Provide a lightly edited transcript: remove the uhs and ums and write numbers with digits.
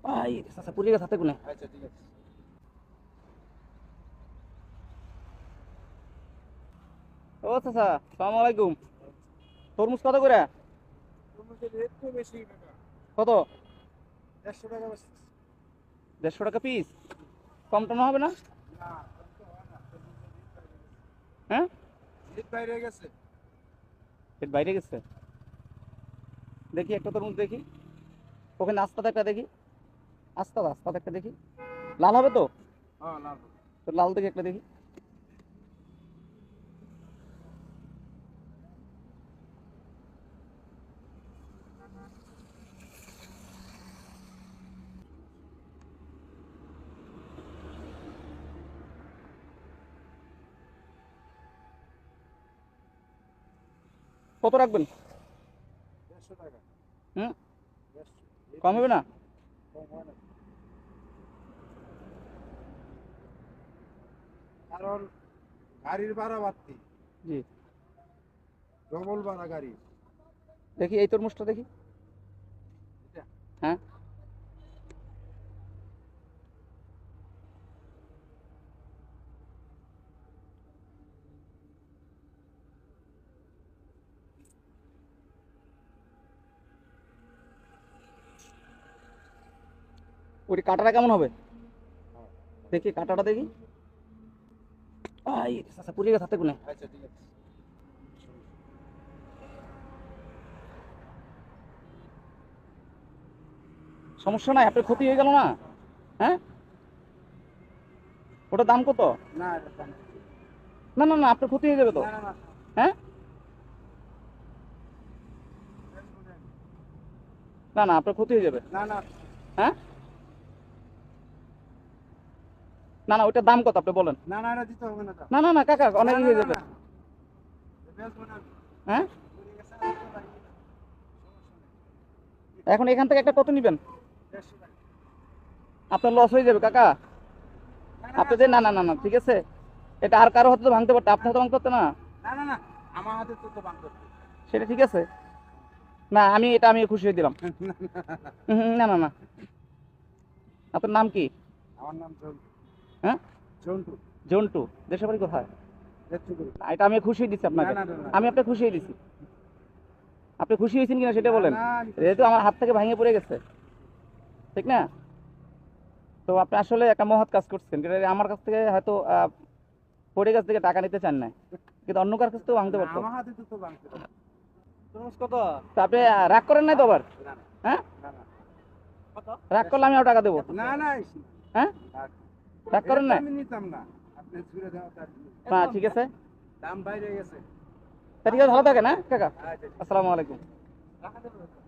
ভাই চাচা পুড়ে গেছে হাতে কোনে। আচ্ছা ঠিক আছে। ও চাচা সালাম আলাইকুম। তরমুজ কত করে? তরমুজের রেট তো বেশি কাকা। কত? 150 টাকা বেশি। 150 টাকা পিস? কম টম হবে না? না কম তো হয় না, তরমুজের হ্যাঁ রেট বাইরে গেছে। পেট বাইরে গেছে। দেখি একটা তরমুজ দেখি, ওখানে আস্তাতে একটা দেখি। আস্তাতে একটা দেখি, লাল হবে তো? হ্যাঁ লাভ। তো লাল দেখি একটা দেখি। কত রাখবেন? 150 টাকা। হুম 150 কম হবে না? কম হয় না। কারণ গাড়ির ভাড়া বাড়তি, জি ডবল ভাড়া গাড়ি। দেখি এই তরমুজটা দেখি। এটা হ্যাঁ ওই কাঁটাটা কেমন হবে? দেখি কাঁটাটা দেখি। আই চাচা পুড়ে গেছে হাতে কোনে। আচ্ছা ঠিক আছে। সমস্যা নাই, আপনার ক্ষতি হয়ে গেল না? হ্যাঁ ওটার দাম কত? না এটা দাম বেশি। না না না আপনার ক্ষতি হয়ে যাবে তো। না না না হ্যাঁ না না আপনার ক্ষতি হয়ে যাবে। না না হ্যাঁ না না ওইটার দাম কত আপনি বলেন। না না এটা দিতে হবে না দাম। না না না কাকা অনেক না, ই না, হয়ে না, যাবে। না। বেচবো না আমি। হ্যাঁ পড়ে গেছে, আমি তো রাখি না। এখন এখান থেকে একটা কত নিবেন? 150 টাকা। আপনার লস হয়ে যাবে কাকা। না, না, আপনি যে না না না না ঠিক আছে, এটা আর কারো হতে তো ভাঙতে পারতো, আপনার তো ভাঙতে পারতো না। না, না, না, আমার হাতে তো বাংলা। সেটা ঠিক আছে। না আমি খুশি হয়ে দিলাম। না না না আপনার নাম কি? আমার নাম জন্টু। হ্যাঁ জন্টু। জন্টু। দেশের বাড়ি কোথায়? দেখতে না, এটা আমি খুশি হয়ে দিচ্ছি আপনাকে। না, না, না, না। আমি আপনাকে খুশি হয়ে দিচ্ছি। আপনি খুশি হয়েছেন কিনা সেটা না, বলেন। না, আমি খুশি। যেহেতু আমার হাত থেকে ভেঙে পড়ে গেছে, ঠিক না? তো আপনি আসলে একটা মহৎ কাজ করছেন, যেটা আমার কাছ থেকে হয়তো পড়ে কাছ থেকে টাকা নিতে চান না, কিন্তু অন্য কার কাছ থেকেও ভাঙতে না, পারতো। আমার হাতে তো বাংলা। তরমুজ কত? তো আপনি রাগ করেন নাই তো আবার? না, না, হ্যাঁ না, না। কত? রাগ করলে আমি আরো টাকা দেবো। না, না, হ্যাঁ রাগ করেন না? আমি নিতাম না। আপনি ছুড়ে দাও তার না ঠিক আছে। দাম বাইরে গেছে। তা ঠিক আছে, ভালো থাকেন। হ্যাঁ কাকা, আচ্ছা, ঠিক আছে। আসসালামু আলাইকুম। রাখা যাবে?